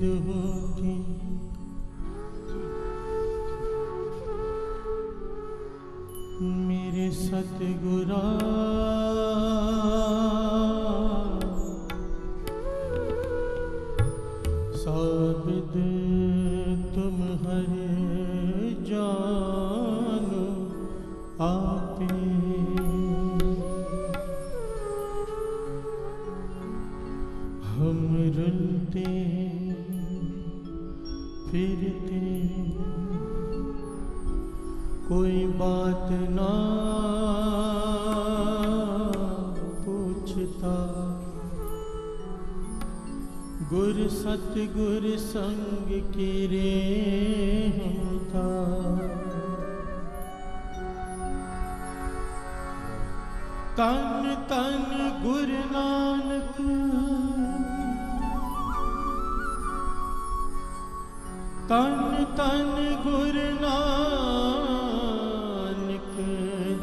होती मेरे सतगुरा साबिद तुम हरे जानो आपे हम रुलते फिरते कोई बात ना पूछता गुर सतगुर संग की रे हमता तन तन गुर नानक तन तन गुर नानक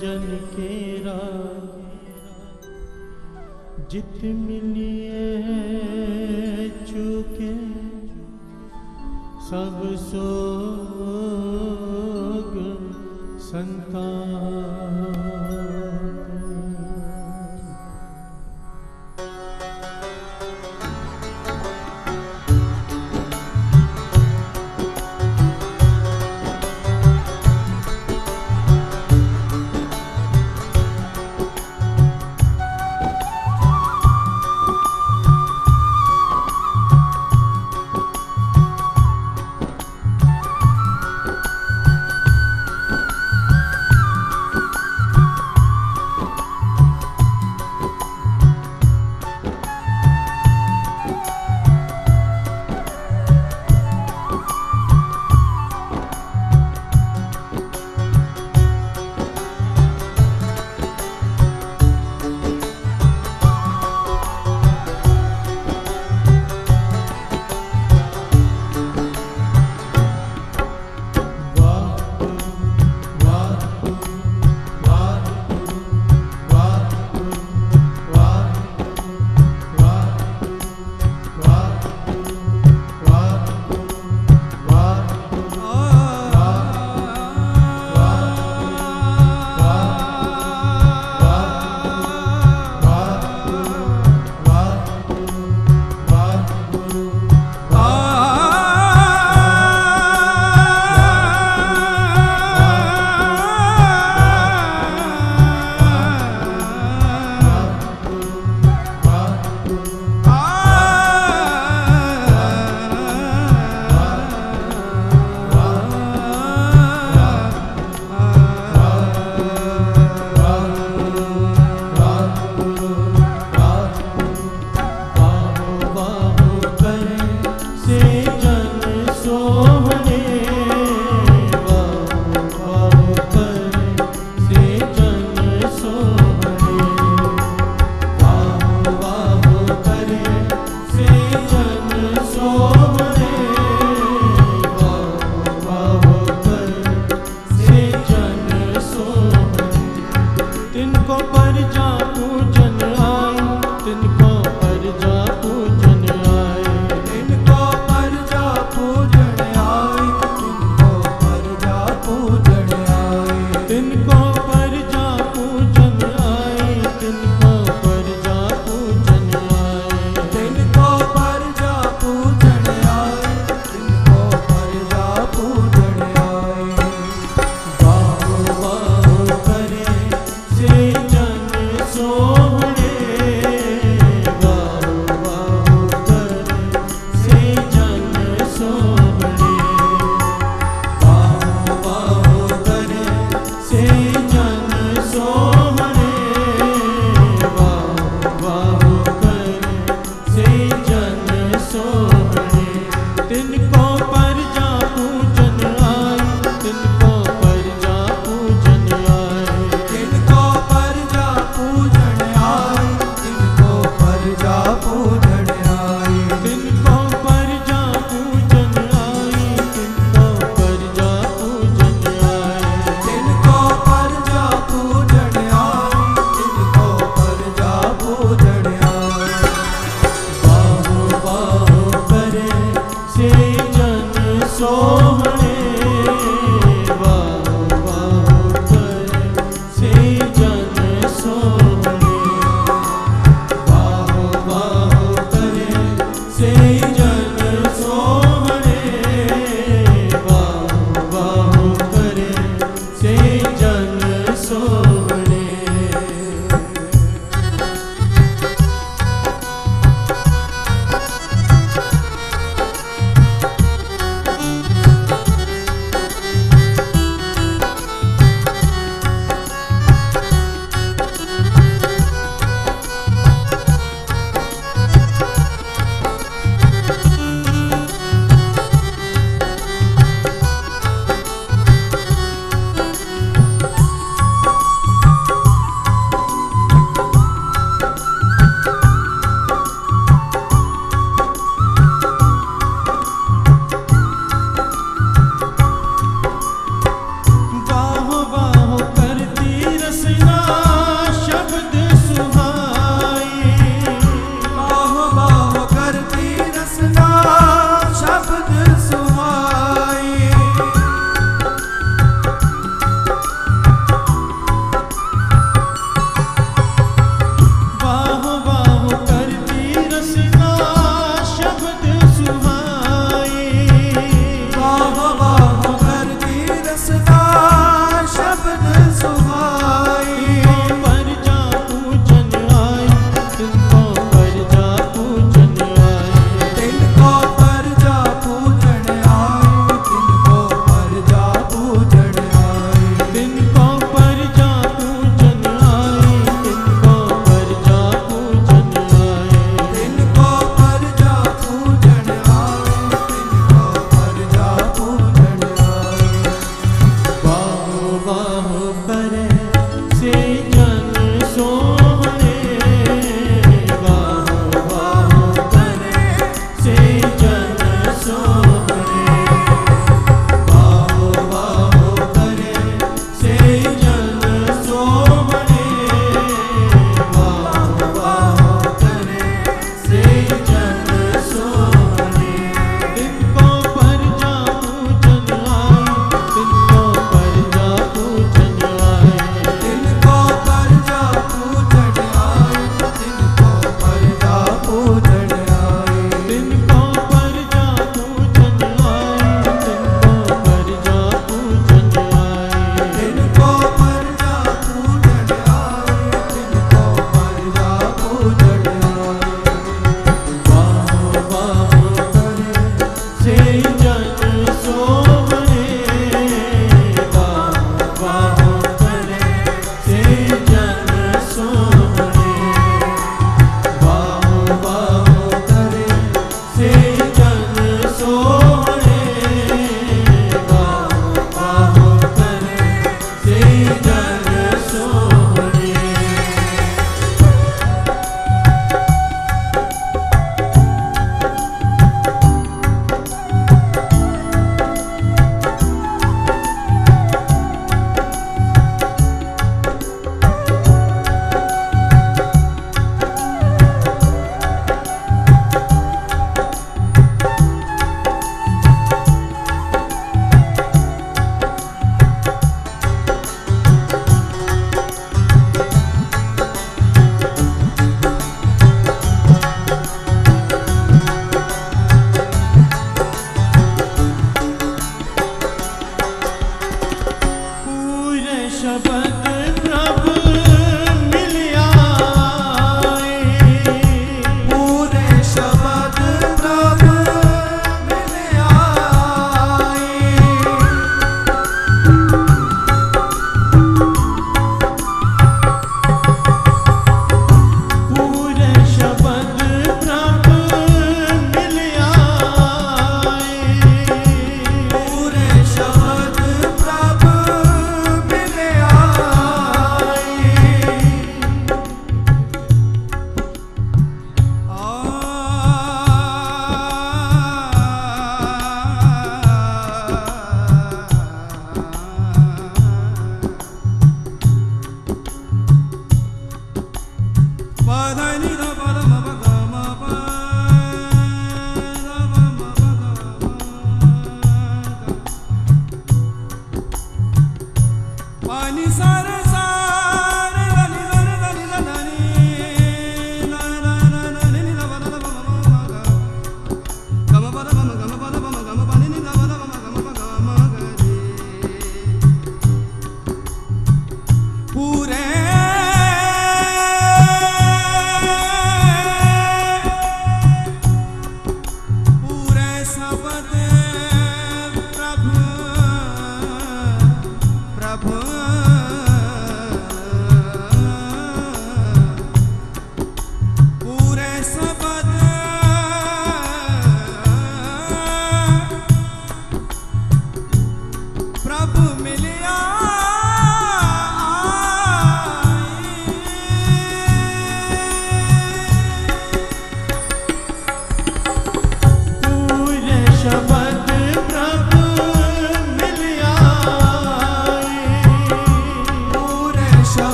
जन केरा जित मिलिए चुके सब सोग संताप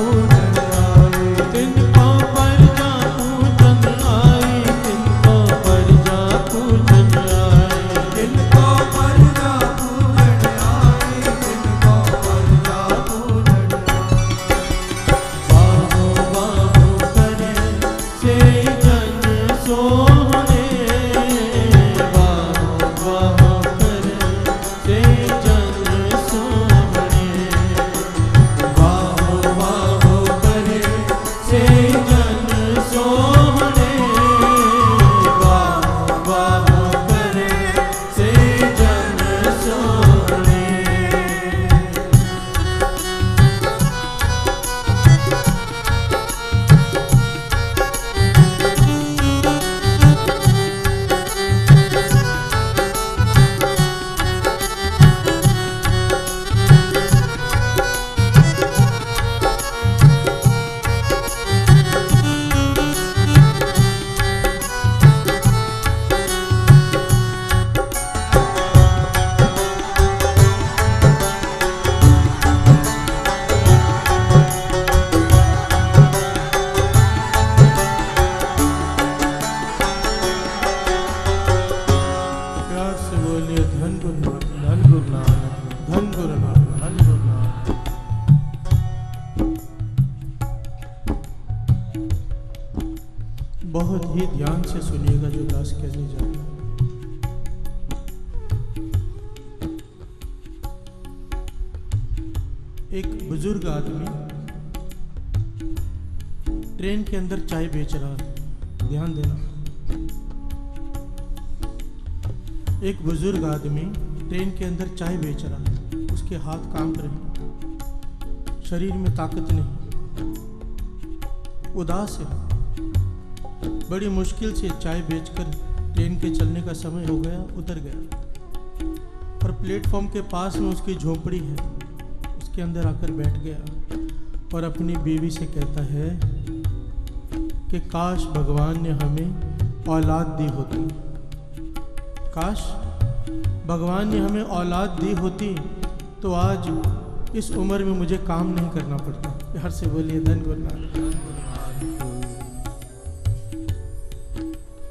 पूजन आए, तिनको प्रजा पूजन आए, तिनको प्रजा पूजन आए, तिनको प्रजा पूजन आए, तिनको प्रजा पूजन बाहो बाहो करे से जन सोहने, बाहो बाहो करे से जन सोहने, बाहो बाहो करे से जन सोहने, बाहो बाहो करे से जन सोहने। प्यार से बोलिए धन गुरु नानक, धन गुरु नानक, धन गुरु नानक, धन गुरु नानक। बहुत ही ध्यान से सुनिएगा जो दास कहने जा रहा है। एक बुजुर्ग आदमी ट्रेन के अंदर चाय बेच रहा है, ध्यान देना। एक बुजुर्ग आदमी ट्रेन के अंदर चाय बेच रहा है, उसके हाथ कांप रहे, शरीर में ताकत नहीं, उदास है, बड़ी मुश्किल से चाय बेचकर ट्रेन के चलने का समय हो गया, उतर गया और प्लेटफॉर्म के पास में उसकी झोपड़ी है, उसके अंदर आकर बैठ गया और अपनी बीवी से कहता है कि काश भगवान ने हमें औलाद दी होती, काश भगवान ने हमें औलाद दी होती तो आज इस उम्र में मुझे काम नहीं करना पड़ता। प्यार से बोलिए धन गुरु नानक।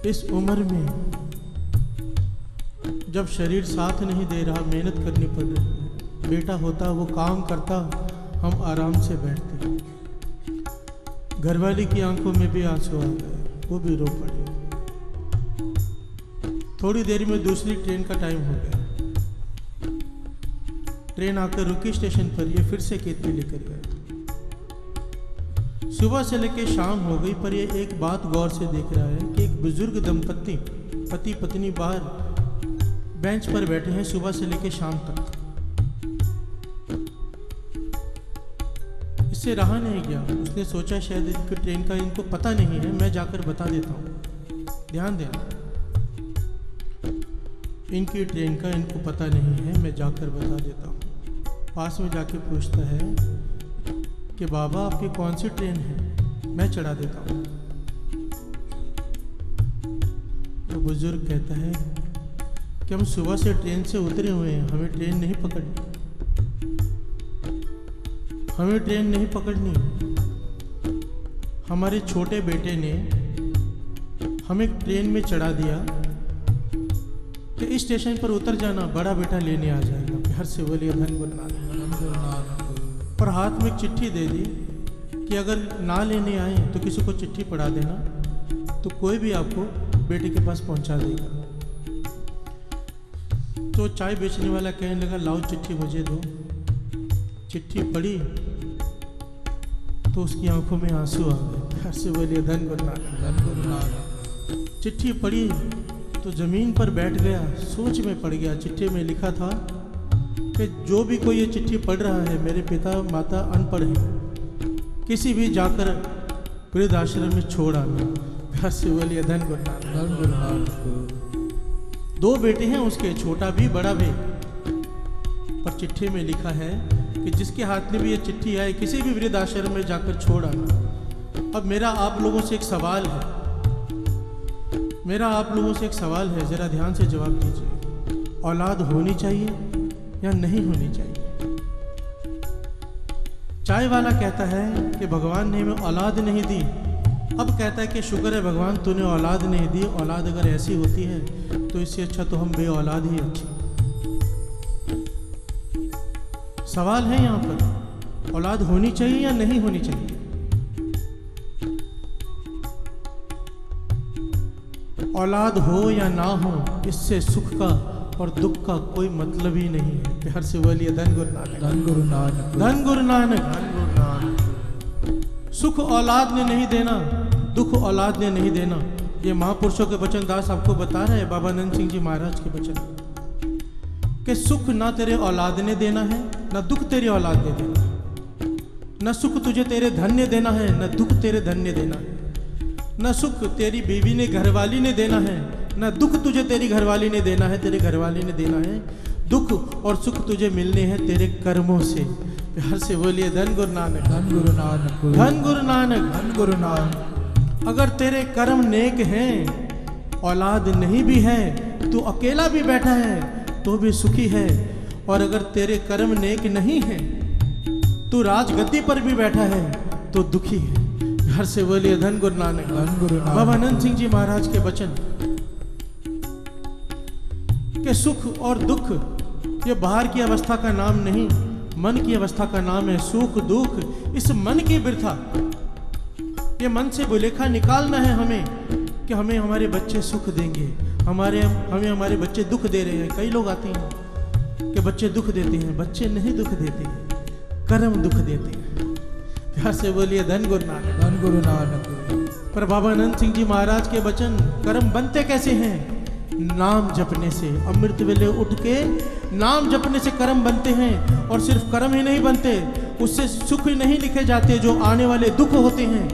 इस उम्र में जब शरीर साथ नहीं दे रहा, मेहनत करनी पड़ रही है, बेटा होता वो काम करता, हम आराम से बैठते, घरवाली की आंखों में भी आंसू आ गए, वो भी रो पड़ी। थोड़ी देर में दूसरी ट्रेन का टाइम हो गया, ट्रेन आकर रुकी स्टेशन पर, ये फिर से केतली लेकर गया। सुबह से लेकर शाम हो गई पर ये एक बात गौर से देख रहा है कि एक बुजुर्ग दंपत्ति पति पत्नी बाहर बेंच पर बैठे हैं सुबह से लेकर शाम तक। इससे रहा नहीं गया, उसने सोचा शायद इनकी ट्रेन का इनको पता नहीं है, मैं जाकर बता देता हूँ। ध्यान देना, इनकी ट्रेन का इनको पता नहीं है, मैं जाकर बता देता हूँ। पास में जाके पूछता है कि बाबा आपकी कौन सी ट्रेन है, मैं चढ़ा देता हूँ। तो बुजुर्ग कहता है कि हम सुबह से ट्रेन से उतरे हुए हैं, हमें ट्रेन नहीं पकड़नी, हमें ट्रेन नहीं पकड़नी। हमारे छोटे बेटे ने हमें ट्रेन में चढ़ा दिया कि इस स्टेशन पर उतर जाना, बड़ा बेटा लेने आ जाएगा। प्यार से बोलिए धन गुरु नानक। और हाथ में एक चिट्ठी दे दी कि अगर ना लेने आए तो किसी को चिट्ठी पढ़ा देना, तो कोई भी आपको बेटे के पास पहुंचा देगा। तो चाय बेचने वाला कहने लगा लाओ चिट्ठी मुझे दो। चिट्ठी पढ़ी तो उसकी आंखों में आंसू आ गए। प्यार से बोलिए धन गुरु नानक, धन गुरु नानक। चिट्ठी पढ़ी तो जमीन पर बैठ गया, सोच में पड़ गया। चिट्ठी में लिखा था कि जो भी कोई ये चिट्ठी पढ़ रहा है, मेरे पिता माता अनपढ़ हैं, किसी भी जाकर वृद्ध आश्रम में छोड़ आना। प्यार से बोलिए धन गुरु नानक, धन गुरु नानक। 2 बेटे हैं उसके, छोटा भी बड़ा भी, पर चिट्ठी में लिखा है कि जिसके हाथ में भी ये चिट्ठी आए किसी भी वृद्ध आश्रम में जाकर छोड़ आना। अब मेरा आप लोगों से एक सवाल है, मेरा आप लोगों से एक सवाल है, जरा ध्यान से जवाब दीजिए। औलाद होनी चाहिए या नहीं होनी चाहिए? चाय वाला कहता है कि भगवान ने हमें औलाद नहीं दी, अब कहता है कि शुक्र है भगवान तूने औलाद नहीं दी। औलाद अगर ऐसी होती है तो इससे अच्छा तो हम बे औलाद ही अच्छे। सवाल है यहाँ पर, औलाद होनी चाहिए या नहीं होनी चाहिए? औलाद हो या ना हो, इससे सुख का और दुख का कोई मतलब ही नहीं है। प्यार से बोलिए धन गुरु नानक, धन गुरु नानक, धन गुरु नानक। धन गुरु नानक। सुख औलाद ने नहीं देना, दुख औलाद ने नहीं देना। ये महापुरुषों के वचन दास आपको बता रहे हैं, बाबा नंद सिंह जी महाराज के वचन, कि सुख ना तेरे औलाद ने देना है, ना दुख तेरी औलाद ने देना। न सुख तुझे तेरे धन ने देना है, न दुख तेरे धन ने देना है। न सुख तेरी बीवी ने घरवाली ने देना है, न दुख तुझे तेरी घरवाली ने देना है, तेरे घरवाली ने देना है। दुख और सुख तुझे मिलने हैं तेरे कर्मों से। प्यार से बोलिए धन गुरु नानक, धन गुरु नानक, धन गुरु नानक, धन गुरु नानक। अगर तेरे कर्म नेक हैं, औलाद नहीं भी है, तू अकेला भी बैठा है तो भी सुखी है। और अगर तेरे कर्म नेक नहीं है, तू राजगद्दी पर भी बैठा है तो दुखी है। घर से बोलिए धन गुरु नानक, धन गुरु नानक। बाबा नंद सिंह जी महाराज के वचन के सुख और दुख ये बाहर की अवस्था का नाम नहीं, मन की अवस्था का नाम है। सुख दुख इस मन की वृथा, ये मन से बुलेखा निकालना है हमें कि हमें हमारे बच्चे सुख देंगे, हमें हमारे बच्चे दुख दे रहे हैं। कई लोग आते हैं कि बच्चे दुख देते हैं, बच्चे नहीं दुख देते, कर्म दुख देते हैं। प्यार से बोलिए धन गुरु नानक, धन गुरु नानक। पर बाबा नंद सिंह जी महाराज के वचन, कर्म बनते कैसे हैं? नाम जपने से। अमृत वेले उठ के नाम जपने से कर्म बनते हैं। और सिर्फ कर्म ही नहीं बनते, उससे सुख ही नहीं लिखे जाते, जो आने वाले दुख होते हैं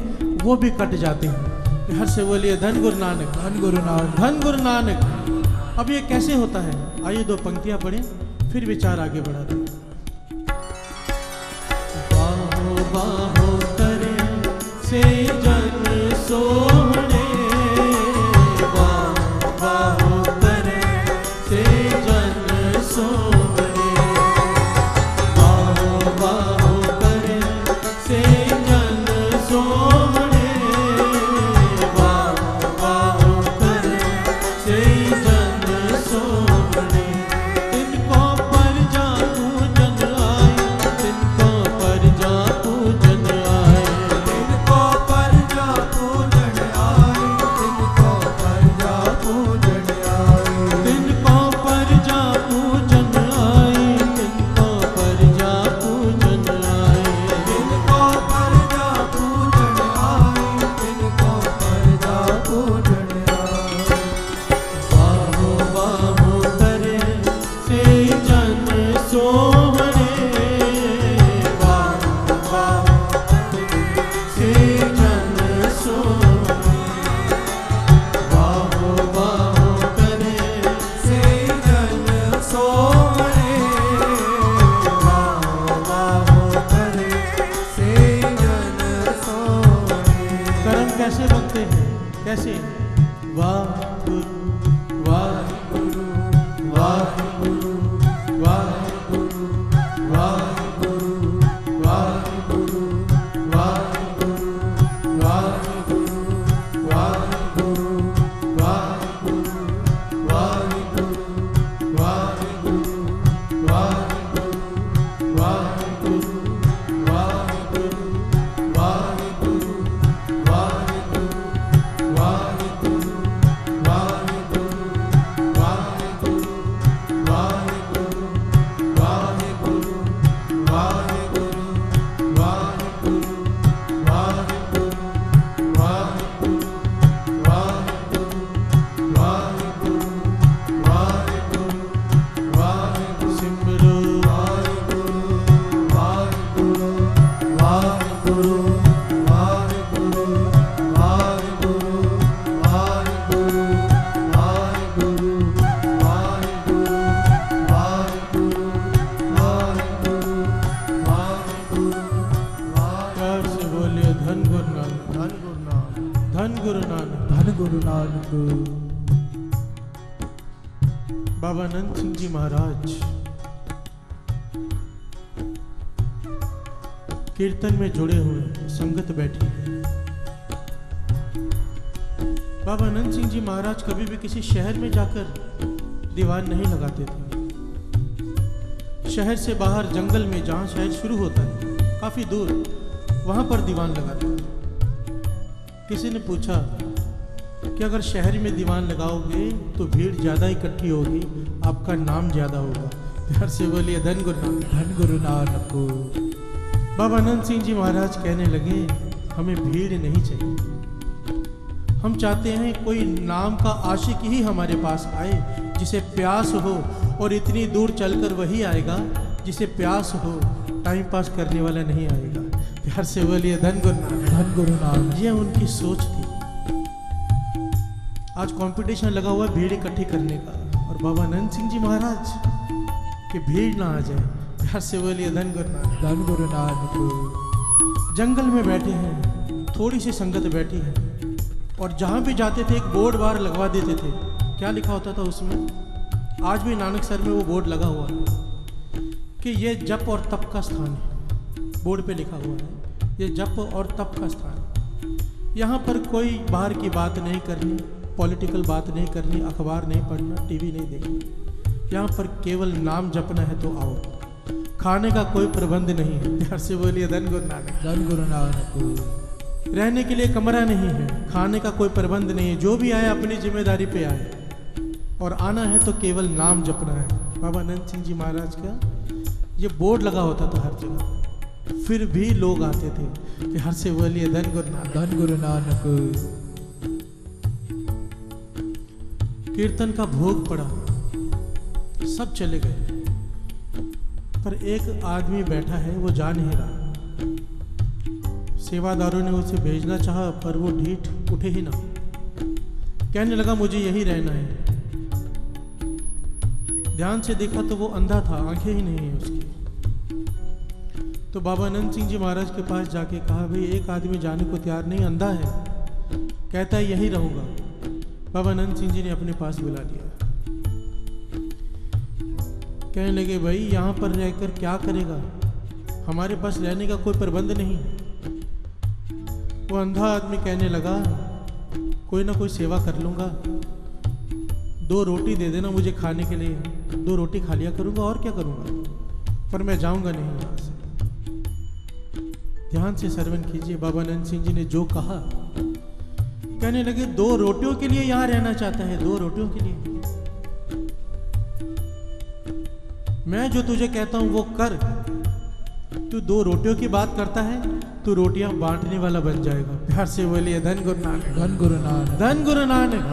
वो भी कट जाते हैं। प्यार से बोलिए धन गुरु नानक, धन गुरु नानक, धन गुरु नानक। अब ये कैसे होता है? आइए दो पंक्तियां पढ़ें, फिर विचार आगे बढ़ाते हैं। बाहो बाहो करे से जन सोहने, बाहो बाहो करे से जन सोहने, बाहो बाहो करे से जन सोहने, बाहो बाहो करे से जन सोहने। तिनको पर जा पूजन आए, तिनको पर जा पूजन आए, तिनको पर जा पूजन आए, तिनको पर जा पूजन आए, तिनको पर जा पूजन आए, तिनको पर जा पूजन आए, तिनको पर जा पूजन आए, तिनको पर जा पूजन आए। बाहो बाहो करे से जन सोहरे, बाहो बाहो से जन सोहरे, बाहो बाहो करे से जन सोहरे, बाहो बाहो करे से जन सोहरे। कर्म कैसे बनते हैं? कैसे? वाहिगुरु वाहिगुरु वाहिगुरु वाहिगुरु वाहिगुरु वाहिगुरु वाहिगुरु वाहिगुरु वाहिगुरु वाहिगुरु वाहिगुरु वाहिगुरु वाहिगुरु वाहिगुरु वाहिगुरु वाहिगुरु गुरु नानक। बाबा नंद सिंह जी महाराज कीर्तन में जुड़े हुए संगत बैठी है। बाबा अनंत सिंह जी महाराज कभी भी किसी शहर में जाकर दीवान नहीं लगाते थे। शहर से बाहर जंगल में, जहाँ शहर शुरू होता है काफी दूर, वहां पर दीवान लगाते थे। किसी ने पूछा कि अगर शहर में दीवान लगाओगे तो भीड़ ज्यादा इकट्ठी होगी, आपका नाम ज्यादा होगा। प्यार से बोलिए धन गुरु नानक, धन गुरु नानक। बाबा अनंत सिंह जी महाराज कहने लगे, हमें भीड़ नहीं चाहिए। हम चाहते हैं कोई नाम का आशिक ही हमारे पास आए, जिसे प्यास हो, और इतनी दूर चलकर वही आएगा जिसे प्यास हो, टाइम पास करने वाला नहीं आएगा। प्यार से बोलिए धन गुरु नानक, धन गुरु नानक। ये उनकी सोच थी। आज कंपटीशन लगा हुआ भीड़ इकट्ठी करने का, और बाबा अनंत सिंह जी महाराज कि भीड़ ना आ जाए। प्यार से बोलिए धन गुरु नानक, धन गुरु नानक। जंगल में बैठे हैं, थोड़ी सी संगत बैठी है, और जहां भी जाते थे एक बोर्ड बार लगवा देते थे। क्या लिखा होता था उसमें? आज भी नानक सर में वो बोर्ड लगा हुआ है कि ये जप और तप का स्थान है। बोर्ड पे लिखा हुआ है, ये जप और तप का स्थान है। यहाँ पर कोई बाहर की बात नहीं करनी, पॉलिटिकल बात नहीं करनी, अखबार नहीं पढ़ना, टीवी नहीं देखना। यहाँ पर केवल नाम जपना है तो आओ। खाने का कोई प्रबंध नहीं है। प्यार से बोलिए धन गुरु नानक, धन गुरु नानक। रहने के लिए कमरा नहीं है, खाने का कोई प्रबंध नहीं है। जो भी आए अपनी जिम्मेदारी पे आए, और आना है तो केवल नाम जपना है। बाबा अनंत सिंह जी महाराज का ये बोर्ड लगा होता था हर जगह, फिर भी लोग आते थे। प्यार से बोलिए धन गुरु नानक, धन गुरु नानक। कीर्तन का भोग पड़ा, सब चले गए, पर एक आदमी बैठा है, वो जा नहीं रहा। सेवादारों ने उसे भेजना चाहा, पर वो ढीठ उठे ही ना। कहने लगा मुझे यही रहना है। ध्यान से देखा तो वो अंधा था, आंखें ही नहीं है उसकी। तो बाबा अनंत सिंह जी महाराज के पास जाके कहा, भाई एक आदमी जाने को तैयार नहीं, अंधा है, कहता है यही रहूंगा। बाबा अनंत सिंह जी ने अपने पास बुला लिया। कहने लगे, भाई यहाँ पर रहकर क्या करेगा, हमारे पास रहने का कोई प्रबंध नहीं। वो अंधा आदमी कहने लगा, कोई ना कोई सेवा कर लूंगा, 2 रोटी दे देना मुझे खाने के लिए, 2 रोटी खा लिया करूंगा, और क्या करूंगा, पर मैं जाऊंगा नहीं यहाँ से। ध्यान से श्रवण कीजिए, बाबा अनंत सिंह जी ने जो कहा। कहने लगे, 2 रोटियों के लिए यहाँ रहना चाहता है, 2 रोटियों के लिए। मैं जो तुझे कहता हूं वो कर। तू 2 रोटियों की बात करता है, तू रोटियां बांटने वाला बन जाएगा। प्यार से बोलिए धन गुरु नानक, धन गुरु नानक, धन गुरु नानक।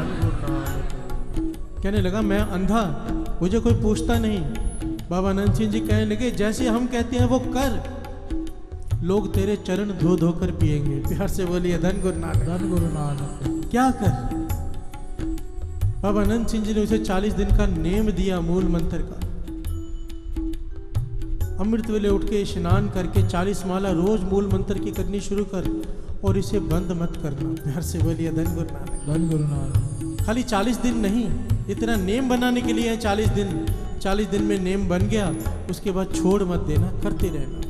कहने लगा, मैं अंधा, मुझे कोई पूछता नहीं। बाबा अनंत सिंह जी कहने लगे, जैसे हम कहते हैं वो कर, लोग तेरे चरण धो धो कर पिएंगे। प्यार से बोलिए धन गुरु नानक, धन गुरु नानक। क्या कर। बाबा अनंत सिंह जी ने उसे 40 दिन का नेम दिया, मूल मंत्र का। अमृत वेले उठ के स्नान करके 40 माला रोज मूल मंत्र की करनी शुरू कर, और इसे बंद मत करना। प्यार से बोलिए धन गुरु नानक, धन गुरु नानक। खाली 40 दिन नहीं, इतना नेम बनाने के लिए है 40 दिन। 40 दिन में नेम बन गया, उसके बाद छोड़ मत देना, करते रहना।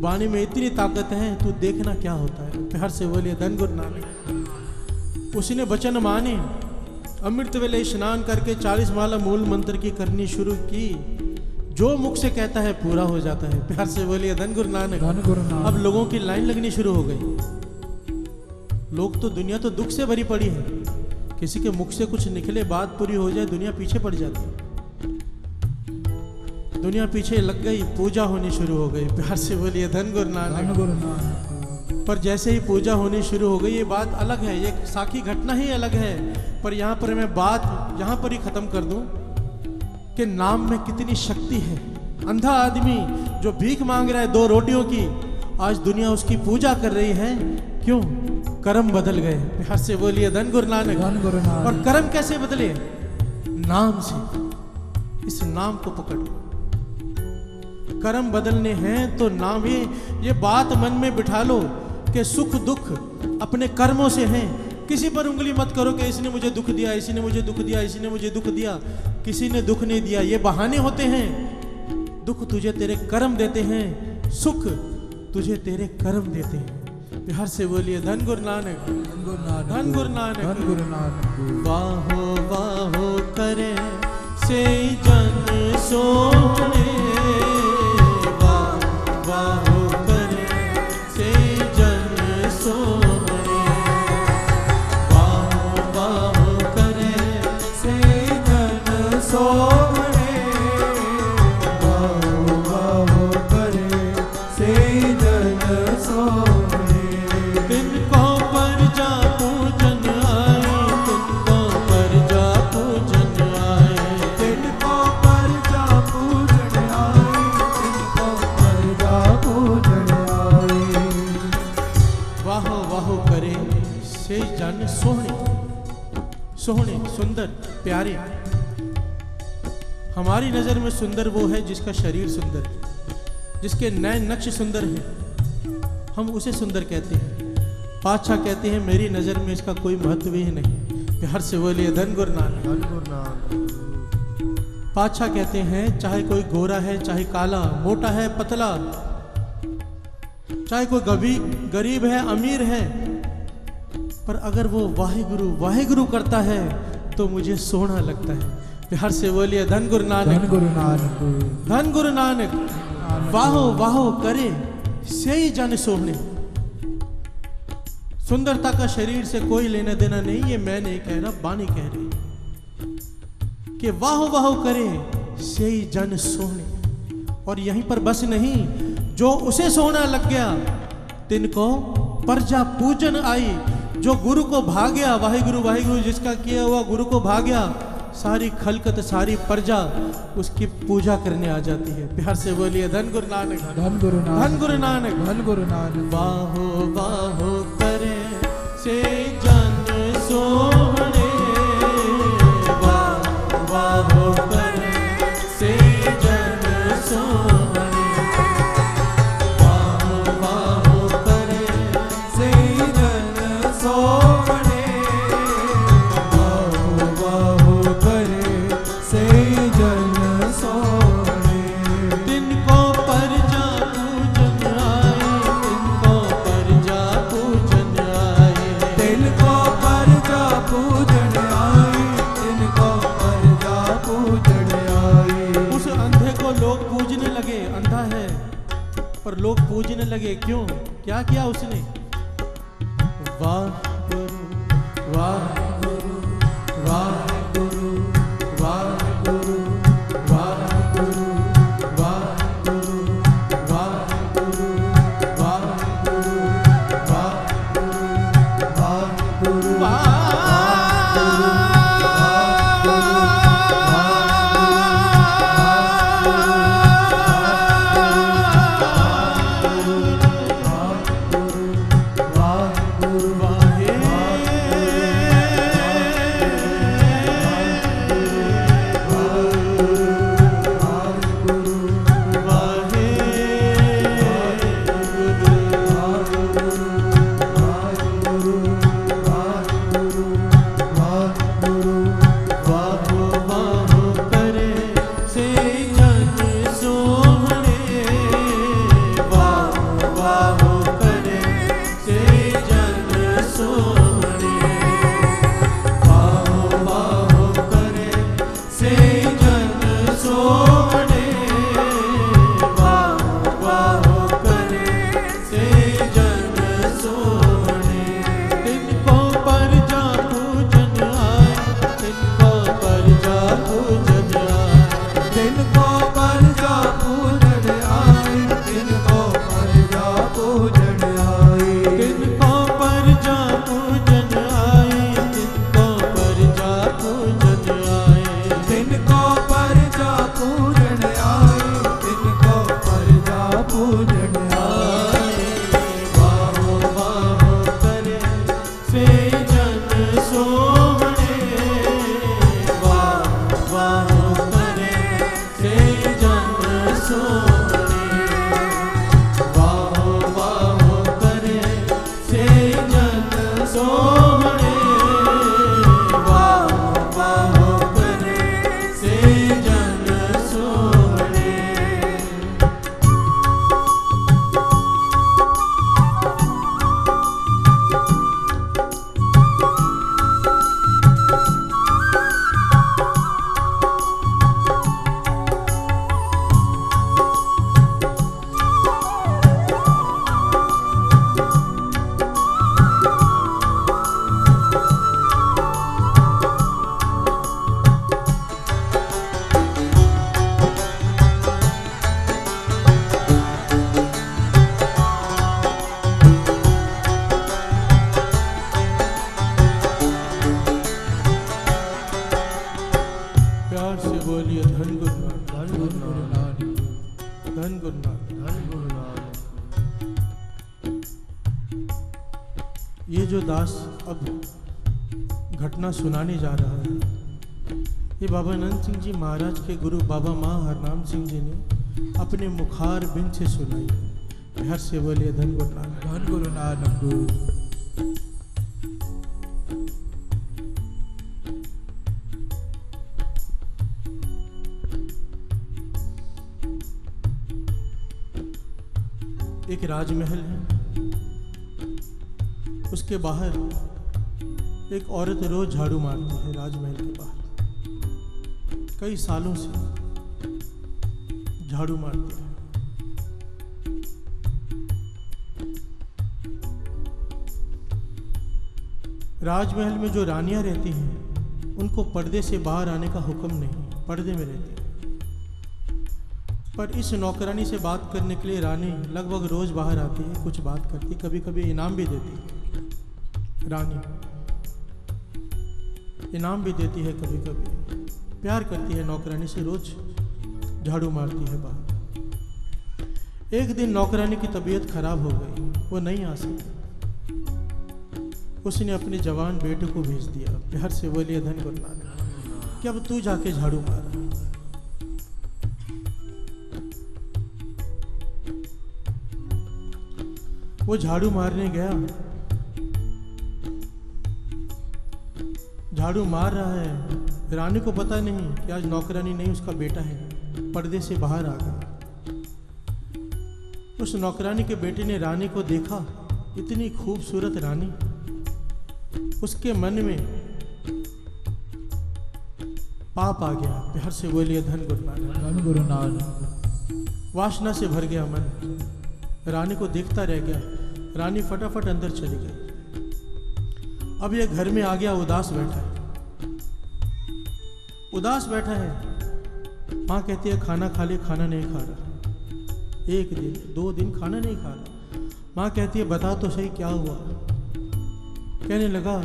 वाणी में इतनी ताकत है, तू देखना क्या होता है। प्यार से बोलिए धन गुरु नानक। उसने वचन माने, अमृत वेले स्नान करके 40 माला मूल मंत्र की करनी शुरू की। जो मुख से कहता है पूरा हो जाता है। प्यार से बोलिए धन गुरु नानक, धन गुरु नानक। अब लोगों की लाइन लगनी शुरू हो गई। लोग तो, दुनिया तो दुख से भरी पड़ी है। किसी के मुख से कुछ निकले, बात पूरी हो जाए, दुनिया पीछे पड़ जाती है। दुनिया पीछे लग गई, पूजा होनी शुरू हो गई। प्यार से बोलिए धन गुरु नानक, धन गुरु नानक। पर जैसे ही पूजा होनी शुरू हो गई, ये बात अलग है, ये साखी घटना ही अलग है। पर यहाँ पर मैं बात यहाँ पर ही खत्म कर दूं कि नाम में कितनी शक्ति है। अंधा आदमी जो भीख मांग रहा है 2 रोटियों की, आज दुनिया उसकी पूजा कर रही है। क्यों? कर्म बदल गए। प्यार से बोलिए धन गुरु नानक, धन गुरु नानक। और कर्म कैसे बदले? नाम से। इस नाम को पकड़ो। कर्म बदलने हैं तो नाम ही। ये बात मन में बिठा लो कि सुख दुख अपने कर्मों से हैं। किसी पर उंगली मत करो कि इसने मुझे दुख दिया, इसी ने मुझे दुख दिया, इसी ने मुझे दुख दिया। किसी ने दुख नहीं दिया, ये बहाने होते हैं। दुख तुझे तेरे कर्म देते हैं, सुख तुझे तेरे कर्म देते हैं। प्यार से बोलिए धन गुरु नानक, धन गुरु नानक, धन गुरु नानक, धन गुरु नानक। वाहो वाहो करे से जन सोने, वाहो करे से जन सोने, वाहो करे से जन सोने, वाहो करे से जन सोने। तिनको पर जा पूजन आए, तिनको पर जा पूजन आए, तिनको पर जा पूजन आए, तिनको पर जा पूजन आए। वाहो वाहो करे से जन सोहणे, सोहणे सुंदर प्यारे। हमारी नजर में सुंदर वो है जिसका शरीर सुंदर है, जिसके नयन नक्श सुंदर है, हम उसे सुंदर कहते हैं। पातशाह कहते हैं मेरी नजर में इसका कोई महत्व ही नहीं। प्यार से बोलिए धन गुरु नानक, धन गुरु नानक। पातशाह कहते हैं चाहे कोई गोरा है, चाहे काला, मोटा है, पतला, चाहे कोई गरीब है, अमीर है, पर अगर वो वाहिगुरु वाहिगुरु करता है तो मुझे सोना लगता है। प्यार से बोलिए धन गुरु नानक, धन गुरु नानक, धन गुरु नानक। वाहो वाहो करे से ही जन सोहणे। सुंदरता का शरीर से कोई लेना देना नहीं, ये मैं नहीं कह रहा, बानी कह रही कि वाहो वाहो करे से ही जन सोहणे। और यहीं पर बस नहीं, जो उसे सोना लग गया तिनको प्रजा पूजन आई। जो गुरु को भाग्या, वाहिगुरु वाहिगुरु जिसका किया हुआ गुरु को भाग्या, सारी खलकत सारी प्रजा उसकी पूजा करने आ जाती है। प्यार से बोलिए धन गुरु नानक, धन गुरु नानक, धन गुरु नानक, धन गुरु नानक। वाहो वाहो करे से जन सोहणे, वाहो करे से जन सोहणे, वाहो करे से जन सोहणे, वाहो करे से जन सोहणे। तिनको पर जा पूजन आए, तिनको पर जा पूजन आए, तिनको पर जा पूजन आए, तिनको पर जा पूजन आए। उस अंधे को लोग पूजने लगे, अंधा है पर लोग पूजने लगे। क्यों? क्या किया उसने? वाह गुरु, वाह गुरु, वाह गुरु, वाह गुरु, वाह गुरु, वाह गुरु, वाह गुरु, वाह गुरु, वाह गुरु, वाह पूजन आए, वाहो वाहो ये जो दास अब घटना सुनाने जा रहा है, ये बाबा नंद सिंह जी महाराज के गुरु बाबा माँ हरनाम सिंह जी ने अपने मुखार बिन से सुनाई। हर से बोलिए धन गुरु नानक। धन गुरु नानक। एक राजमहल है, उसके बाहर एक औरत रोज झाड़ू मारती है। राजमहल के बाहर कई सालों से झाड़ू मारती है। राजमहल में जो रानियां रहती हैं उनको पर्दे से बाहर आने का हुक्म नहीं, पर्दे में रहती हैं। पर इस नौकरानी से बात करने के लिए रानी लगभग रोज बाहर आती है, कुछ बात करती, कभी कभी इनाम भी देती है। रानी इनाम भी देती है, कभी कभी प्यार करती है नौकरानी से, रोज झाड़ू मारती है बाहर। एक दिन नौकरानी की तबीयत खराब हो गई, वो नहीं आ सकी। उसने अपने जवान बेटे को भेज दिया। प्यार से बोलिए धन गुरु नानक कि अब तू जाके झाड़ू मार। वो झाड़ू मारने गया, झाड़ू मार रहा है। रानी को पता नहीं कि आज नौकरानी नहीं उसका बेटा है, पर्दे से बाहर आ गया। उस नौकरानी के बेटे ने रानी को देखा, इतनी खूबसूरत रानी। उसके मन में पाप आ गया। प्यार से बोलिए धन गुरु नानक। धन गुरु नानक। वासना से भर गया मन, रानी को देखता रह गया। रानी फटाफट अंदर चली गई। अब ये घर में आ गया, उदास बैठा है, उदास बैठा है। माँ कहती है खाना खा ले, खाना नहीं खा रहा। 1 दिन 2 दिन खाना नहीं खा रहा। माँ कहती है बता तो सही क्या हुआ। कहने लगा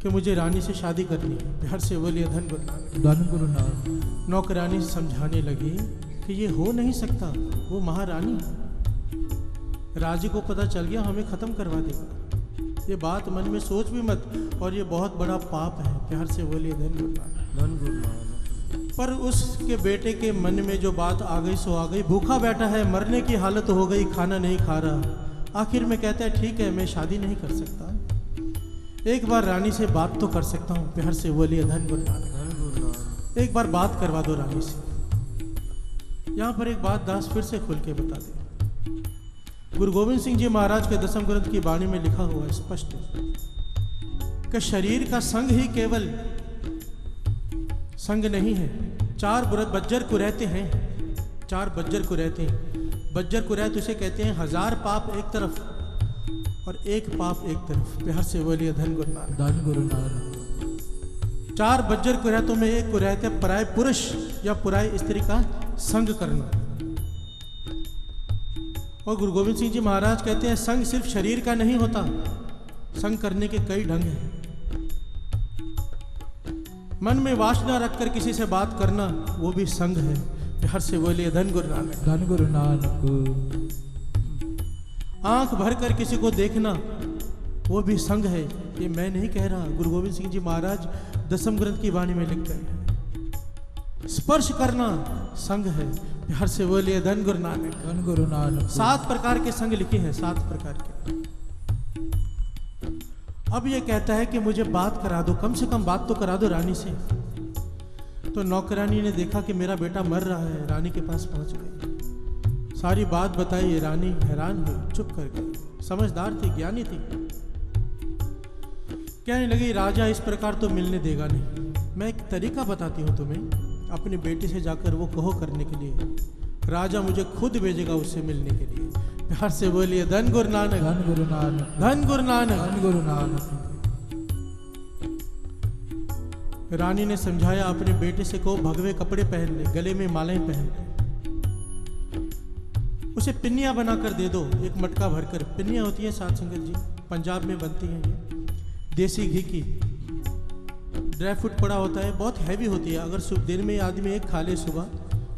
कि मुझे रानी से शादी करनी है। प्यार से बोलिए धन गुरु नानक। धन गुरु नानक। नौकरानी समझाने लगी कि ये हो नहीं सकता, वो महारानी है, राजी को पता चल गया हमें खत्म करवा देगा। ये बात मन में सोच भी मत, और ये बहुत बड़ा पाप है। प्यार से बोलिए धन गुरु नानक। धन गुरु नानक। पर उसके बेटे के मन में जो बात आ गई सो आ गई। भूखा बैठा है, मरने की हालत हो गई, खाना नहीं खा रहा। आखिर में कहता है ठीक है, मैं शादी नहीं कर सकता, एक बार रानी से बात तो कर सकता हूँ। प्यार से बोलिए धन गुरु नानक। एक बार बात करवा दो रानी से। यहाँ पर एक बात दास फिर से खुल के बता दे। गुरु गोविंद सिंह जी महाराज के दसम ग्रंथ की वाणी में लिखा हुआ है स्पष्ट कि शरीर का संग ही केवल संग नहीं है। 4 बज्जर को रहते हैं, 4 बज्जर को रहते हैं। बज्जर को रहते उसे कहते हैं 1000 पाप एक तरफ और 1 पाप एक तरफ। प्यार से बोलिए धन गुरु नानक। धन गुरु नानक। 4 बज्जर को रहतों में एक को रहते हैं पराय पुरुष या पराय स्त्री का संग करना। और गुरु गोविंद सिंह जी महाराज कहते हैं संग सिर्फ शरीर का नहीं होता, संग करने के कई ढंग हैं। मन में वासना रखकर किसी से बात करना वो भी संग है। प्यार से बोलिए धन गुरु नानक। धन गुरु नानक। आंख भरकर किसी को देखना वो भी संग है। ये मैं नहीं कह रहा, गुरु गोविंद सिंह जी महाराज दसम ग्रंथ की वाणी में लिख गए हैं। स्पर्श करना संग है। प्यार से बोलिए धन गुरु नानक। धन गुरु नानक। 7 प्रकार के संग लिखे हैं, 7 प्रकार के। अब ये कहता है कि मुझे बात करा दो, कम से कम बात तो करा दो रानी से। तो नौकरानी ने देखा कि मेरा बेटा मर रहा है, रानी के पास पहुंच गई, सारी बात बताई। रानी हैरान हुई, चुप कर गई। समझदार थी, ज्ञानी थी। कहने लगी राजा इस प्रकार तो मिलने देगा नहीं। मैं एक तरीका बताती हूँ तुम्हें, अपने बेटे से जाकर वो कहो करने के लिए, राजा मुझे खुद भेजेगा उससे मिलने के लिए। प्यार से बोलिए धन गुरु नानक। धन गुरु नानक। धन गुरु नानक। धन गुरु नानक। रानी ने समझाया अपने बेटे से कहो भगवे कपड़े पहन ले, गले में मालाएं पहन ले, उसे पिन्नियां बनाकर दे दो, एक मटका भरकर। पिन्नियां होती हैं साथ संगत जी, पंजाब में बनती हैं ये, देसी घी की, ड्राई फ्रूट पड़ा होता है, बहुत हैवी होती है। अगर दिन में आदमी एक खा ले सुबह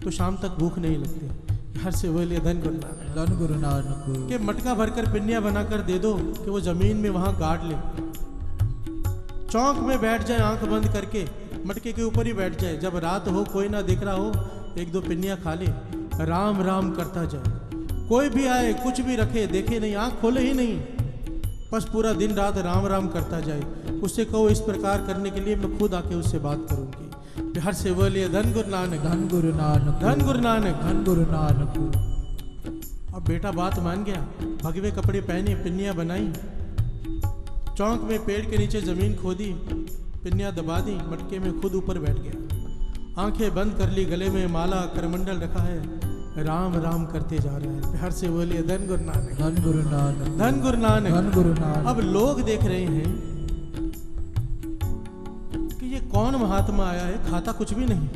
तो शाम तक भूख नहीं लगती। हर से बोलिए धन गुरु नानक। धन गुरु नानक। कि मटका भरकर पिन्निया बनाकर दे दो कि वो जमीन में वहां गाड़ ले, चौक में बैठ जाए आंख बंद करके, मटके के ऊपर ही बैठ जाए, जब रात हो कोई ना दिख रहा हो, एक दो पिन्निया खा ले, राम राम करता जाए। कोई भी आए कुछ भी रखे देखे नहीं, आंख खोले ही नहीं, बस पूरा दिन रात राम राम करता जाए। उससे कहो इस प्रकार करने के लिए मैं खुद आके उससे बात करूंगी। हर से बोलिए धन गुरु नानक। धन गुरु नानक। धन गुरु नानक। धन गुरु नानक। अब बेटा बात मान गया, भगवे कपड़े पहने, पिन्नियाँ बनाई, चौक में पेड़ के नीचे जमीन खोदी, पिन्नियाँ दबा दी, मटके में खुद ऊपर बैठ गया, आंखें बंद कर ली, गले में माला करमंडल रखा है, राम राम करते जा रहा है। प्यार से बोलिए धन गुरु नानक। धन गुरु नानक। धन गुरु नानक। धन गुरु नानक। अब लोग देख रहे हैं कि ये कौन महात्मा आया है, खाता कुछ भी नहीं,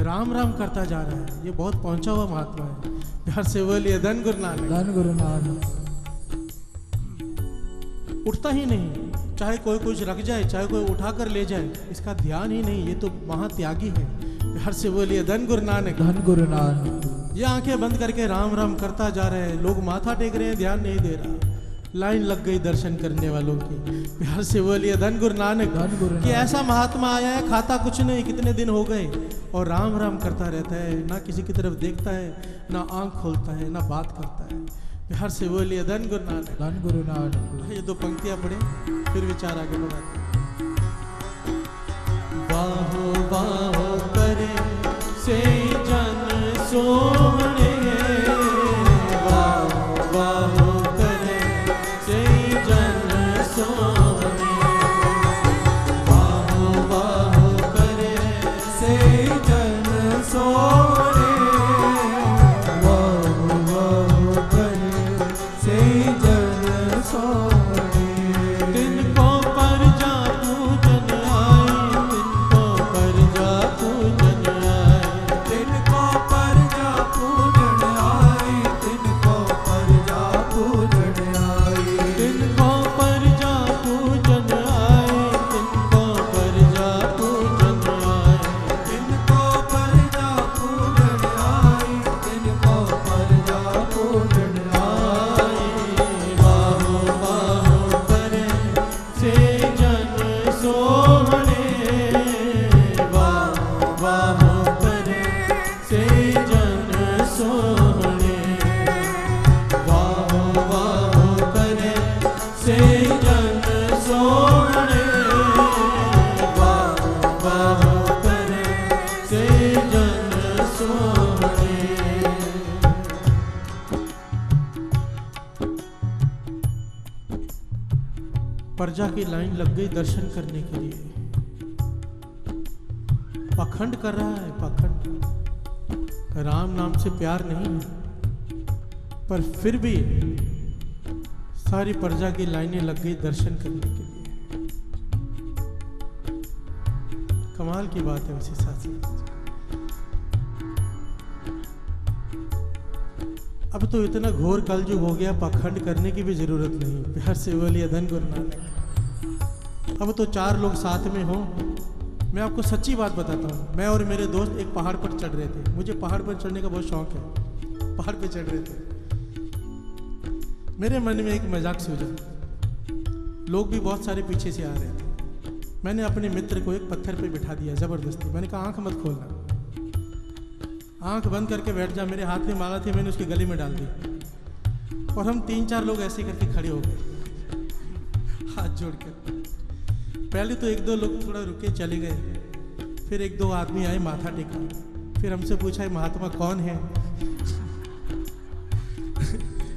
राम राम करता जा रहा है, ये बहुत पहुंचा हुआ महात्मा है। प्यार से बोलिए धन गुरु नानक। धन गुरु नानक। उठता ही नहीं, चाहे कोई कुछ रख जाए, चाहे कोई उठा कर ले जाए, इसका ध्यान ही नहीं, ये तो महात्यागी है। प्यार से बोलिए धन गुरु नानक। धन गुरु नानक। ये आंखें बंद करके राम राम करता जा रहे हैं, लोग माथा टेक रहे हैं, ध्यान नहीं दे रहा, लाइन लग गई दर्शन करने वालों की। प्यार से बोलिए धन गुरु नानक। धन गुरु नानक। कि ऐसा महात्मा आया है, खाता कुछ नहीं, कितने दिन हो गए, और राम राम करता रहता है, ना किसी की तरफ देखता है, ना आंख खोलता है, ना बात करता है। प्यार से बोलिए धन गुरु नानक। धन गुरु नानक। ये दो पंक्तियां पढ़े फिर विचार आगे बढ़ाते हैं। बाहो बाहो करे से जन सोने, बाहो बाहो करे से जन सोने, बाहो बाहो करे से जन सोने, बाहो बाहो करे से जन सोने। तिनको पर जा पूजन आए, तिनको पर जा पूजन आए, तिनको पर जा पूजन आए, तिनको पर जा पूजन आए, तिनको पर जा पूजन आए, तिनको पर जा पूजन आए, तिनको पर जा पूजन आए, तिनको पर जा पूजन आए। बाहो बाहो करे से जन सोहणे, बाहो बाहो करे से जन सोहणे, बाहो बाहो करे से जन सोहणे, बाहो बाहो करे से जन सोहणे। प्रजा की लाइन लग गई दर्शन करने के लिए, पाखंड कर रहा है, पाखंड, राम नाम से प्यार नहीं है, पर फिर भी सारी प्रजा की लाइनें लग गई दर्शन करने के लिए। कमाल की बात है वैसे साथ। अब तो इतना घोर कलयुग हो गया, पाखंड करने की भी जरूरत नहीं। प्यार से बोलिए धन गुरु नानक। अब तो चार लोग साथ में हो। मैं आपको सच्ची बात बताता हूँ, मैं और मेरे दोस्त एक पहाड़ पर चढ़ रहे थे, मुझे पहाड़ पर चढ़ने का बहुत शौक है, पहाड़ पे चढ़ रहे थे, मेरे मन में एक मजाक सूझा, लोग भी बहुत सारे पीछे से आ रहे थे, मैंने अपने मित्र को एक पत्थर पे बिठा दिया जबरदस्ती, मैंने कहा आंख मत खोलना, आंख बंद करके बैठ जा। मेरे हाथ में माला थी, मैंने उसके गले में डाल दी, और हम 3-4 लोग ऐसे करके खड़े हो गए हाथ जोड़कर। पहले तो 1-2 लोग थोड़ा रुके चले गए, फिर 1-2 आदमी आए, माथा टेका, फिर हमसे पूछा ये महात्मा कौन है।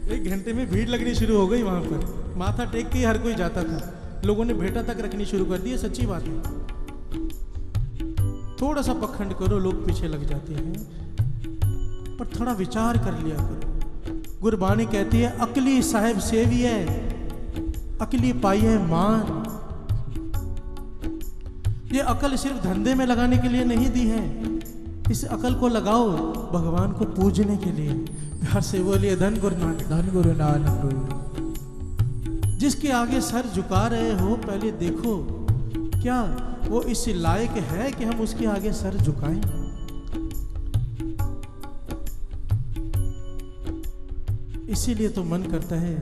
1 घंटे में भीड़ लगनी शुरू हो गई वहां पर, माथा टेक के हर कोई जाता था, लोगों ने भेंटा तक रखनी शुरू कर दी। सच्ची बात है, थोड़ा सा पखंड करो लोग पीछे लग जाते हैं, पर थोड़ा विचार कर लिया करो। गुरबानी कहती है अकली साहिब सेवी है, अकली पाई है मान। ये अकल सिर्फ धंधे में लगाने के लिए नहीं दी है, इस अकल को लगाओ भगवान को पूजने के लिए। प्यार से बोलिए धन गुरु नानक। धन गुरु नानक। जिसके आगे सर झुका रहे हो, पहले देखो क्या वो इस लायक है कि हम उसके आगे सर झुकाएं। इसीलिए तो मन करता है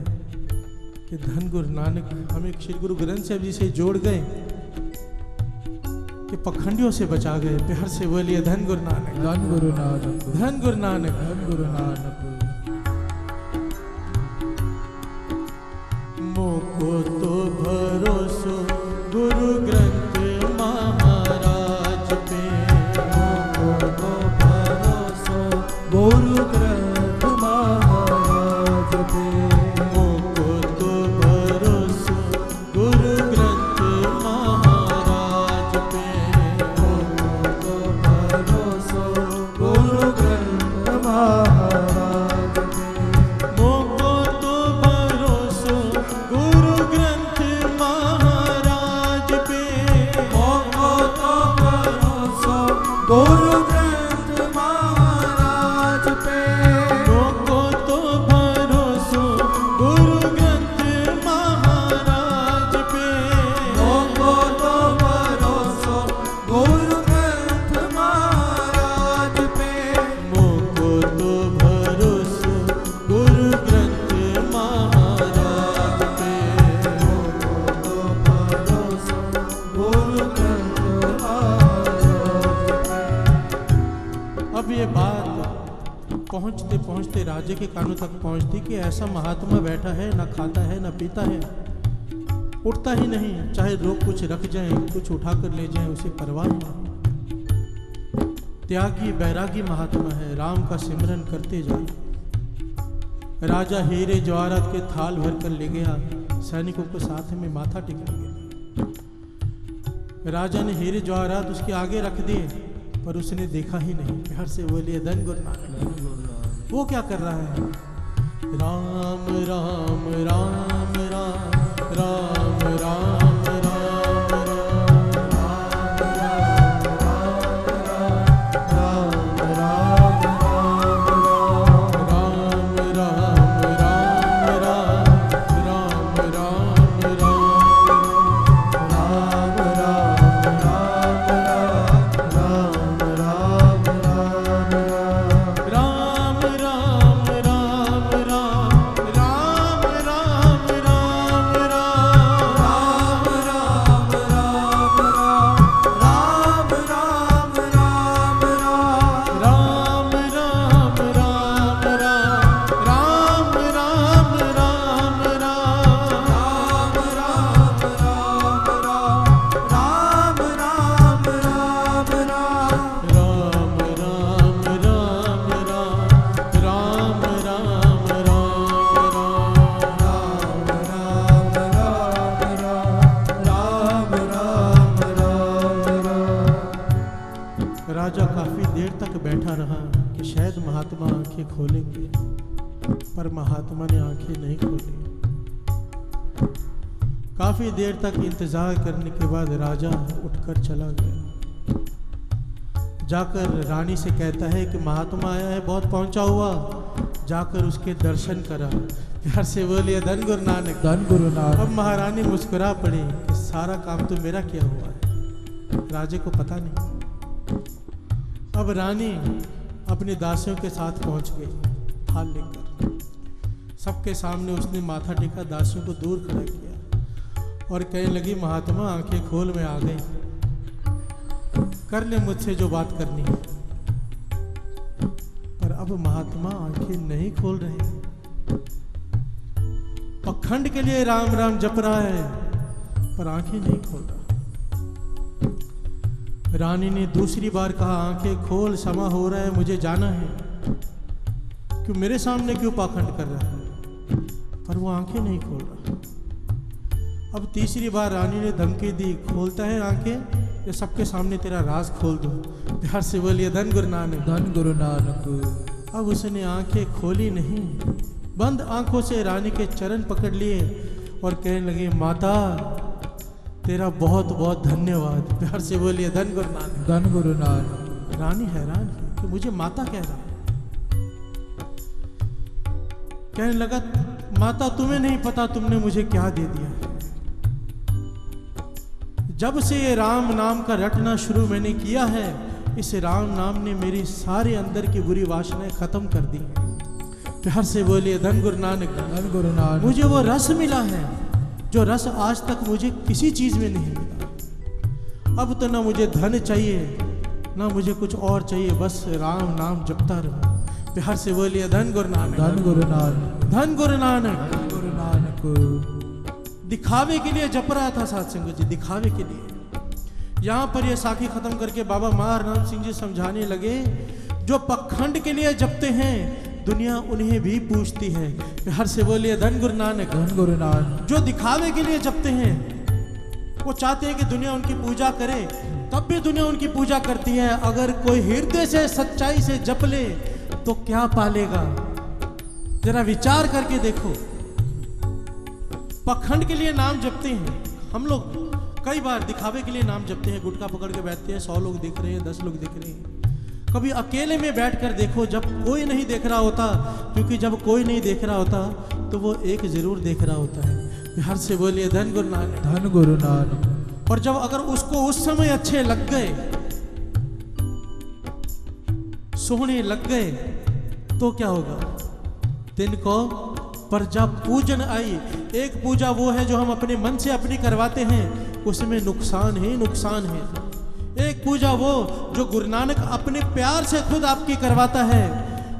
कि धन गुरु नानक हमें श्री गुरु ग्रंथ साहिब जी से जोड़ गए कि पखंडियों से बचा गए। प्यार से बोलिए धन गुरु नानक, धन गुरु नानक, धन गुरु नानक, धन गुरु नानक। मोको तो भरोसो गुरु ग्रंथ महाराज पे, मोको तो भरोसो गुरु ग्रंथ महाराज पे, मोको तो भरोसो गुरु ग्रंथ महाराज पे, मोको तो भरोसो गुरु ग्रंथ महाराज पे, मोको तो भरोसो गुरु ग्रंथ महाराज पे, मोको तो भरोसो गुरु ग्रंथ महाराज पे, मोको तो भरोसो गुरु ग्रंथ महाराज पे, मोको तो भरोसो गुरु ग्रंथ महाराज पे, मोको तो भरोसो गुरु ग्रंथ महाराज पे, तो भरोसो गुरु ग्रंथ महाराज पे। अब ये बात पहुंचते पहुंचते राजे के कानों तक पहुंचती कि ऐसा महात्मा बैठा है, ना खाता है ना पीता है, उठता ही नहीं, चाहे लोग कुछ रख जाएं, कुछ उठा कर ले जाएं, उसे परवाह नहीं। त्यागी बैरागी महात्मा है, राम का सिमरन करते जाए। राजा हीरे जवाहरात के थाल भर कर ले गया, सैनिकों को साथ में माथा टेकने गया। राजा ने हीरे जवाहरात उसके आगे रख दिए, पर उसने देखा ही नहीं। प्यार से बोलिए धन गुरु नानक। वो क्या कर रहा है? राम राम राम राम राम राम राजा काफी देर तक बैठा रहा कि शायद महात्मा आंखें खोलेंगे, पर महात्मा ने आंखें नहीं खोली। काफी देर तक इंतजार करने के बाद राजा उठकर चला गया। जाकर रानी से कहता है कि महात्मा आया है, बहुत पहुंचा हुआ, जाकर उसके दर्शन करा। प्यार से बोलिए धन गुरु नानक, धन गुरु नानक। अब महारानी मुस्कुरा पड़ी कि सारा काम तो मेरा किया हुआ है, राजे को पता नहीं। अब रानी अपने दासियों के साथ पहुंच गई थाल लेकर। सबके सामने उसने माथा टेका, दासियों को दूर खड़ा किया और कहने लगी, महात्मा आंखें खोल, मैं आ गई, कर ले मुझसे जो बात करनी है। पर अब महात्मा आंखें नहीं खोल रहे। पखंड के लिए राम राम जप रहा है, पर आंखें नहीं खोल रहा। रानी ने दूसरी बार कहा, आंखें खोल, समा हो रहा है, मुझे जाना है। क्यों मेरे सामने क्यों पाखंड कर रहा है? पर वो आंखें नहीं खोल रहा। अब तीसरी बार रानी ने धमकी दी, खोलता है आंखें ये सबके सामने तेरा राज खोल दूं। प्यार से बोलिए धन गुरु नानक, धन गुरु नानक। अब उसने आंखें खोली नहीं, बंद आंखों से रानी के चरण पकड़ लिए और कहने लगे, माता तेरा बहुत बहुत धन्यवाद। प्यार से बोलिए धन गुरु नानक, धन गुरु नानक। रानी हैरान है कि मुझे माता कह रहा है। कहने लगा, माता तुम्हें नहीं पता तुमने मुझे क्या दे दिया। जब से ये राम नाम का रटना शुरू मैंने किया है, इस राम नाम ने मेरी सारे अंदर की बुरी वासनाएं खत्म कर दी। प्यार से बोलिए धन गुरु नानक। धन गुरु नानक। मुझे वो रस मिला है जो रस आज तक मुझे किसी चीज में नहीं मिला। अब तो ना मुझे धन चाहिए ना मुझे कुछ और चाहिए, बस राम नाम जपता रहूं। प्यार से बोलिए धन गुरु नानक। धन गुरु नानक। धन गुरु नानक। धन गुरु नानक। दिखावे के लिए जप रहा था साध संगत जी, दिखावे के लिए। यहाँ पर ये साखी खत्म करके बाबा महाराम सिंह जी समझाने लगे, जो पखंड के लिए जपते हैं दुनिया उन्हें भी पूछती है। प्यार से बोलिए धन गुरु नानक। धन गुरु नानक। जो दिखावे के लिए जपते हैं, वो चाहते हैं कि दुनिया उनकी पूजा करे, तब भी दुनिया उनकी पूजा करती है। अगर कोई हृदय से सच्चाई से जप ले तो क्या पालेगा, जरा विचार करके देखो। पखंड के लिए नाम जपते हैं हम लोग, कई बार दिखावे के लिए नाम जपते हैं, गुटखा पकड़ के बैठते हैं, 100 लोग दिख रहे हैं, 10 लोग दिख रहे हैं। कभी अकेले में बैठकर देखो, जब कोई नहीं देख रहा होता, क्योंकि जब कोई नहीं देख रहा होता तो वो एक जरूर देख रहा होता है। बिहार से बोलिए धन गुरु नानक। धन गुरु नानक। और जब अगर उसको उस समय अच्छे लग गए, सोहने लग गए, तो क्या होगा? दिन को प्रजा पूजन आई। एक पूजा वो है जो हम अपने मन से अपनी करवाते हैं, उसमें नुकसान ही नुकसान है। एक पूजा वो जो गुरु नानक अपने प्यार से खुद आपकी करवाता है,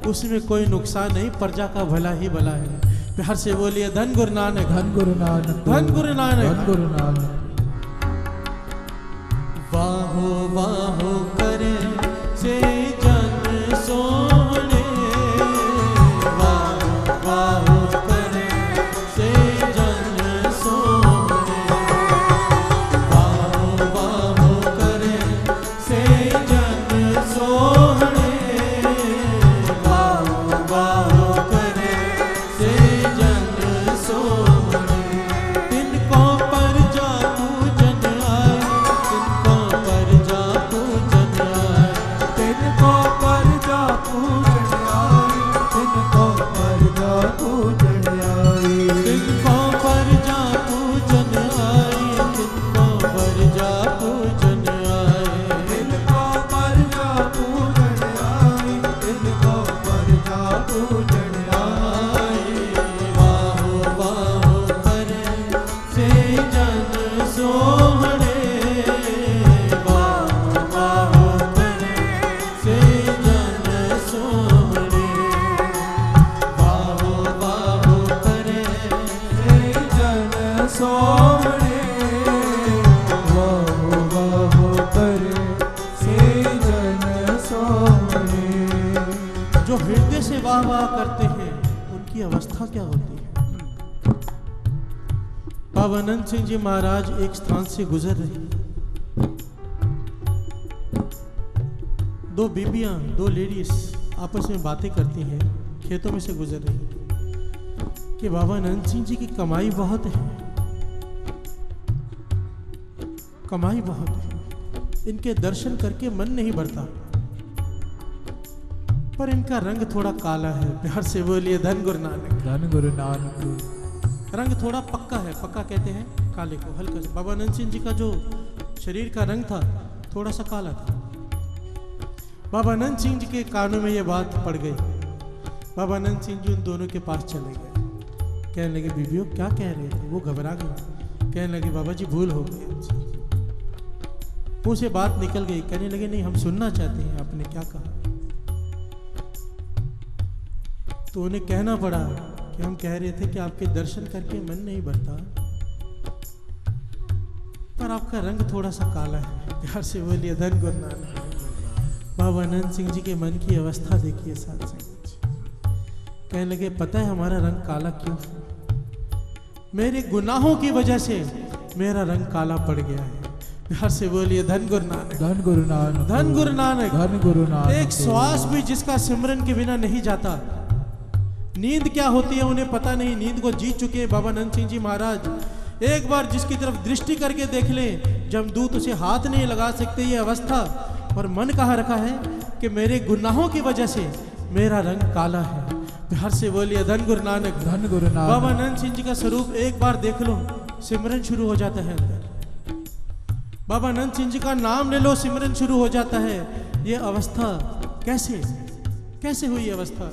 उसमें कोई नुकसान नहीं, प्रजा का भला ही भला है। प्यार से बोलिए धन गुरु नानक। धन गुरु नानक। धन गुरु नानक। धन गुरु नानक। वाहो वाहो करे से जन सोहने, वाहो वाहो करे से जन सोहने, वाहो वाहो करे से जन सोहने, वाहो वाहो करे से जन सोहने। तिनको पर जा पूजन आए, तिनको पर जा पूजन आए, तिनको पर जा पूजन आई। तिनको पर जा पूजन आई। तिनको पर जा पूजन आए, तिनको पर जा पूजन आए। तिनको पर जा पूजन आई। तिनको पर जा पूजन आई। वाहो वाहो करे से जन सोहने, वाहो वाहो करे से जन सोहने, वाहो वाहो करे से जन सोहने। वाहो वाहो करे से जन सोहने। जो हृदय से वाह वाह करते हैं उनकी अवस्था क्या होती है? बाबा अनंत सिंह जी महाराज एक स्थान से गुजर रहे, दो बीबियां, दो लेडीज आपस में बातें करती हैं, खेतों में से गुजर रही कि बाबा अनंत सिंह जी की कमाई बहुत है, कमाई बहुत है, इनके दर्शन करके मन नहीं भरता, पर इनका रंग थोड़ा काला है। प्यार से बोलिए धन गुरु नानक। धन गुरु नानक। रंग थोड़ा पक्का है, पक्का कहते हैं काले को, हल्का सा। बाबा अनंत सिंह जी का जो शरीर का रंग था थोड़ा सा काला था। बाबा अनंत सिंह जी के कानों में ये बात पड़ गई। बाबा अनंत सिंह जी उन दोनों के पास चले गए, कहने लगे बीबियों क्या कह रहे थे? वो घबरा गए, कहने लगे बाबा जी भूल हो गई हमसे, मुंह से बात निकल गई। कहने लगे नहीं, हम सुनना चाहते हैं आपने क्या कहा। तो उन्हें कहना पड़ा कि हम कह रहे थे कि आपके दर्शन करके मन नहीं भरता, पर आपका रंग थोड़ा सा काला है। प्यार से बोलिए धन गुरु नानक। बाबा अनंत सिंह जी के मन की अवस्था देखिए साथ संगत जी। कहने लगे पता है हमारा रंग काला क्यों? मेरे गुनाहों की वजह से मेरा रंग काला पड़ गया है। प्यार से बोलिए धन गुरु नानक। धन गुरु नानक। धन गुरु नानक। धन गुरु नानक। एक श्वास भी जिसका सिमरन के बिना नहीं जाता, नींद क्या होती है उन्हें पता नहीं, नींद को जीत चुके बाबा अनंत सिंह जी महाराज। एक बार जिसकी तरफ दृष्टि करके देख ले, जमदूत उसे हाथ नहीं लगा सकते ये अवस्था। और मन कहाँ रखा है कि मेरे गुनाहों की वजह से मेरा रंग काला है। प्यार से बोलिए धन गुरु नानक। धन गुरु नानक। बाबा अनंत सिंह जी का स्वरूप एक बार देख लो, सिमरन शुरू हो जाता है अंदर। बाबा अनंत सिंह जी का नाम ले लो, सिमरन शुरू हो जाता है। ये अवस्था कैसे कैसे हुई अवस्था?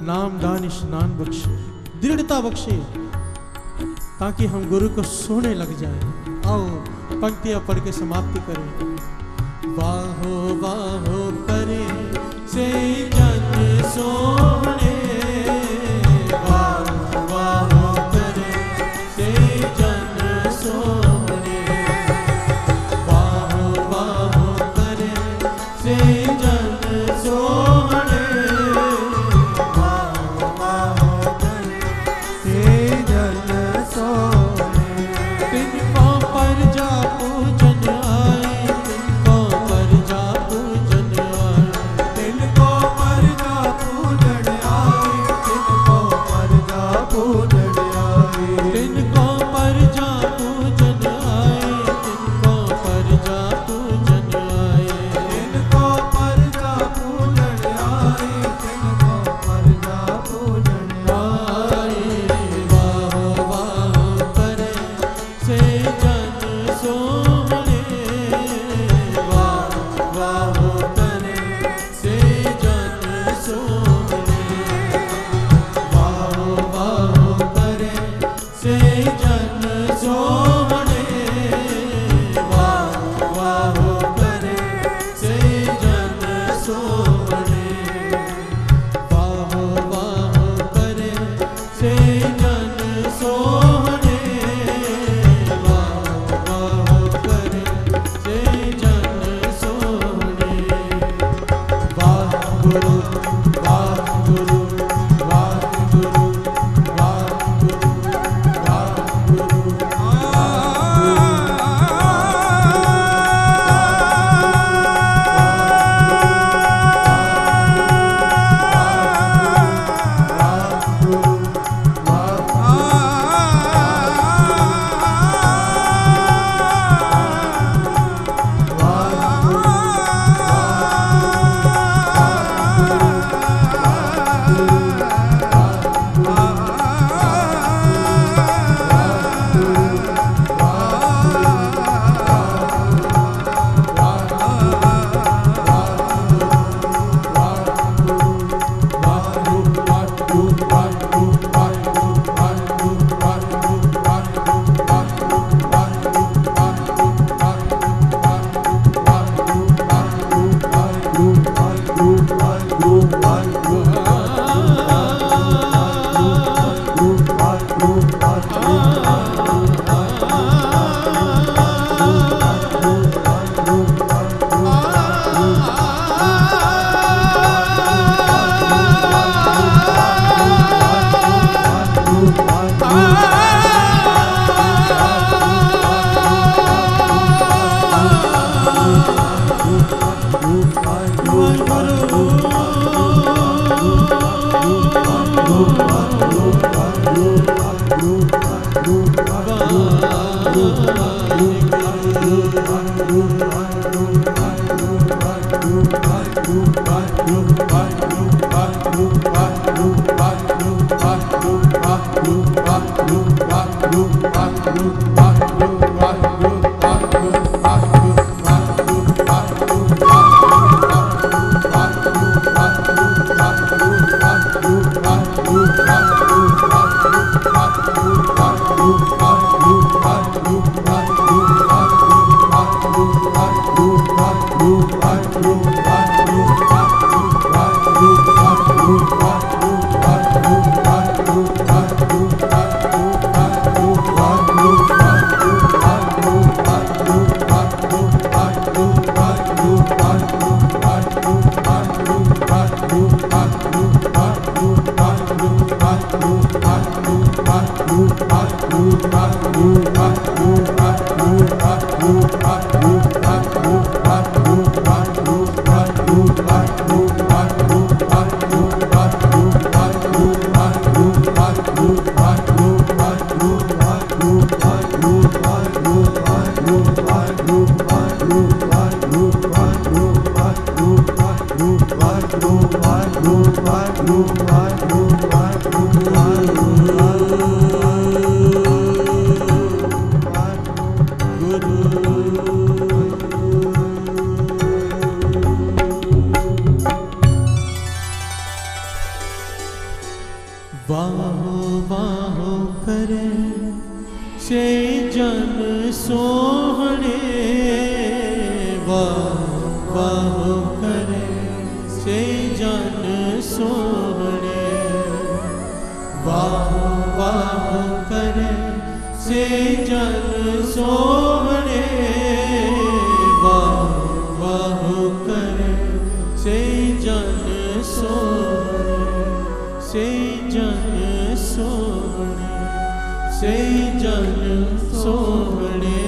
नाम दान स्नान बख्शे, दृढ़ता बख्शे, ताकि हम गुरु को सोने लग जाए। आओ पंक्तियां पढ़ के समाप्ति करें। बाहो बाहो करे से जन सोने, बाहो बाहो करे से जन सोने, बाहो बाहो करे से जन सोने, बाहो बाहो करे से जन सोने। तिनको परजा पूजन आए, तिनको परजा पूजन आए, तिनको परजा पूजन आए, तिनको परजा पूजन आए, तिनको परजा पूजन आए, तिनको परजा पूजन आए, तिनको परजा पूजन आए, तिनको परजा पूजन आए। वाहो वाहो करे से जन सोने, वाहो वाहो करे से जन सोने, वाहो वाहो करे से जन सोने, वाहो वाहो करे से जन सोने, वाहो वाहो करे से जन सोने, वाहो वाहो करे से जन सोने। वाह गुरु वाह गुरु वाह गुरु वाह गुरु वाह गुरु बाहो बाहो करे से जन सोहणे, बाहो बाहो करे से जन सोहणे, बाहो बाहो करे से जन सोहणे, बाहो बाहो करे से जन सोहणे, से जन सोहणे, से जन सोहणे।